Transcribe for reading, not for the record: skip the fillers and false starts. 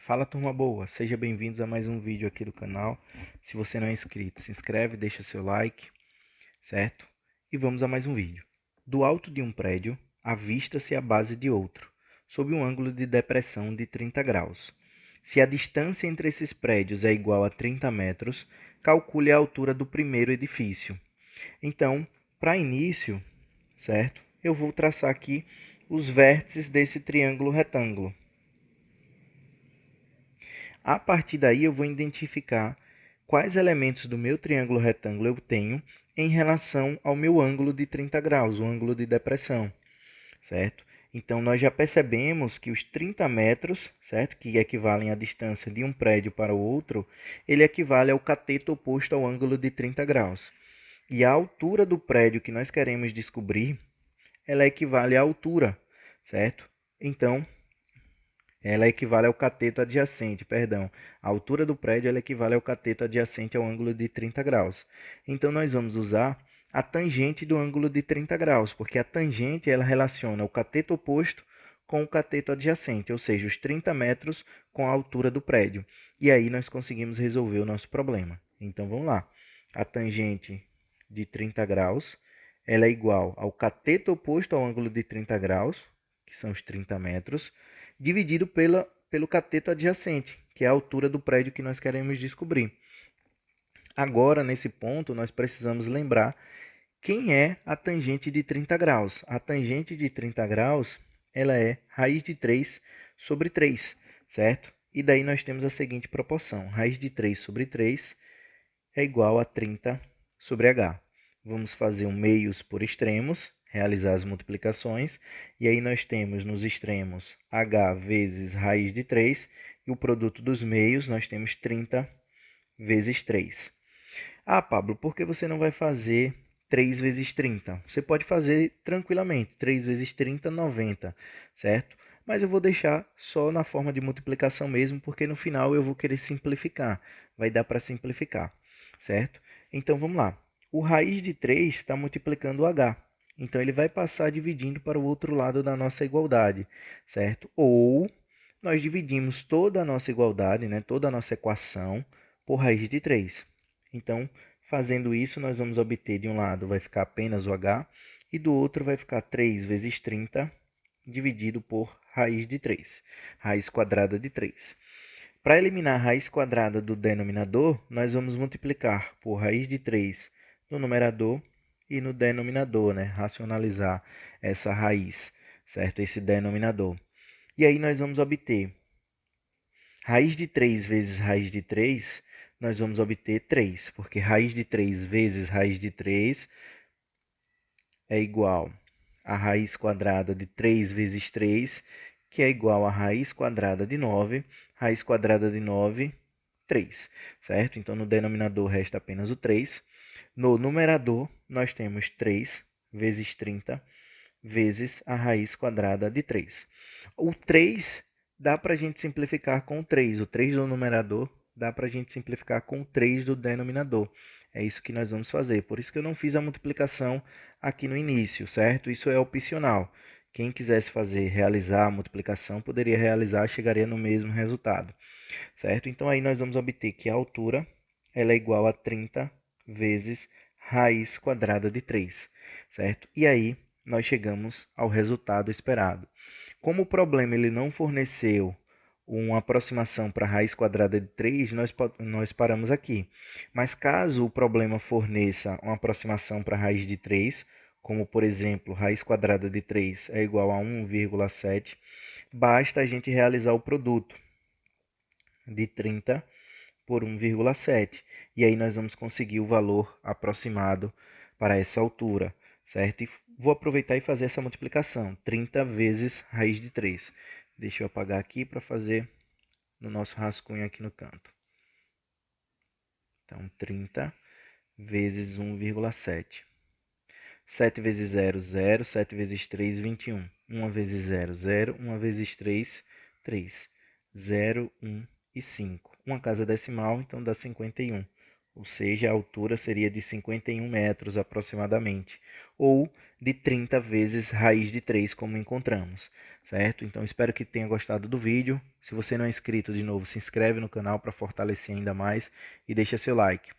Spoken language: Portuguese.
Fala, turma boa, sejam bem-vindos a mais um vídeo aqui do canal. Se você não é inscrito, se inscreve, deixa seu like, certo? E vamos a mais um vídeo. Do alto de um prédio, avista-se a base de outro, sob um ângulo de depressão de 30 graus. Se a distância entre esses prédios é igual a 30 metros, calcule a altura do primeiro edifício. Então, para início, certo? Eu vou traçar aqui os vértices desse triângulo retângulo. A partir daí, eu vou identificar quais elementos do meu triângulo retângulo eu tenho em relação ao meu ângulo de 30 graus, o ângulo de depressão, certo? Então, nós já percebemos que os 30 metros, certo? Que equivalem à distância de um prédio para o outro, ele equivale ao cateto oposto ao ângulo de 30 graus. E a altura do prédio que nós queremos descobrir, ela equivale à altura, certo? Então, ela equivale ao cateto adjacente, perdão. A altura do prédio ela equivale ao cateto adjacente ao ângulo de 30 graus. Então, nós vamos usar a tangente do ângulo de 30 graus, porque a tangente ela relaciona o cateto oposto com o cateto adjacente, ou seja, os 30 metros com a altura do prédio. E aí nós conseguimos resolver o nosso problema. Então, vamos lá. A tangente de 30 graus ela é igual ao cateto oposto ao ângulo de 30 graus, que são os 30 metros, dividido pelo cateto adjacente, que é a altura do prédio que nós queremos descobrir. Agora, nesse ponto, nós precisamos lembrar quem é a tangente de 30 graus. A tangente de 30 graus ela é raiz de 3 sobre 3, certo? E daí nós temos a seguinte proporção. Raiz de 3 sobre 3 é igual a 30 sobre h. Vamos fazer um meios por extremos, realizar as multiplicações, e aí nós temos nos extremos h vezes raiz de 3, e o produto dos meios nós temos 30 vezes 3. Ah, Pablo, por que você não vai fazer 3 vezes 30? Você pode fazer tranquilamente, 3 vezes 30, 90, certo? Mas eu vou deixar só na forma de multiplicação mesmo, porque no final eu vou querer simplificar. Vai dar para simplificar, certo? Então vamos lá. O raiz de 3 está multiplicando o h. Então ele vai passar dividindo para o outro lado da nossa igualdade, certo? Ou nós dividimos toda a nossa igualdade, né, toda a nossa equação, por raiz de 3. Então, fazendo isso, nós vamos obter de um lado vai ficar apenas o h e do outro vai ficar 3 vezes 30 dividido por raiz de 3, raiz quadrada de 3. Para eliminar a raiz quadrada do denominador, nós vamos multiplicar por raiz de 3 no numerador e no denominador, né? Racionalizar essa raiz, certo? Esse denominador. E aí nós vamos obter raiz de 3 vezes raiz de 3, nós vamos obter 3, porque raiz de 3 vezes raiz de 3 é igual a raiz quadrada de 3 vezes 3, que é igual a raiz quadrada de 9. Raiz quadrada de 9, 3, certo? Então, no denominador resta apenas o 3. No numerador, nós temos 3 vezes 30 vezes a raiz quadrada de 3. O 3 dá para a gente simplificar com o 3. O 3 do numerador dá para a gente simplificar com o 3 do denominador. É isso que nós vamos fazer. Por isso que eu não fiz a multiplicação aqui no início, certo? Isso é opcional. Quem quisesse realizar a multiplicação, poderia realizar, chegaria no mesmo resultado, certo? Então, aí nós vamos obter que a altura ela é igual a 30 vezes raiz quadrada de 3, certo? E aí, nós chegamos ao resultado esperado. Como o problema ele não forneceu uma aproximação para a raiz quadrada de 3, nós paramos aqui. Mas caso o problema forneça uma aproximação para a raiz de 3, como por exemplo, raiz quadrada de 3 é igual a 1,7, basta a gente realizar o produto de 30 por 1,7. E aí nós vamos conseguir o valor aproximado para essa altura, certo? E vou aproveitar e fazer essa multiplicação. 30 vezes raiz de 3. Deixa eu apagar aqui para fazer no nosso rascunho aqui no canto. Então, 30 vezes 1,7. 7 vezes 0, 0. 7 vezes 3, 21. 1 vezes 0, 0. 1 vezes 3, 3. 0, 1 e 5. Uma casa decimal, então dá 51. Ou seja, a altura seria de 51 metros aproximadamente. Ou de 30 vezes raiz de 3, como encontramos. certo? Então espero que tenha gostado do vídeo. Se você não é inscrito de novo, se inscreve no canal para fortalecer ainda mais e deixa seu like.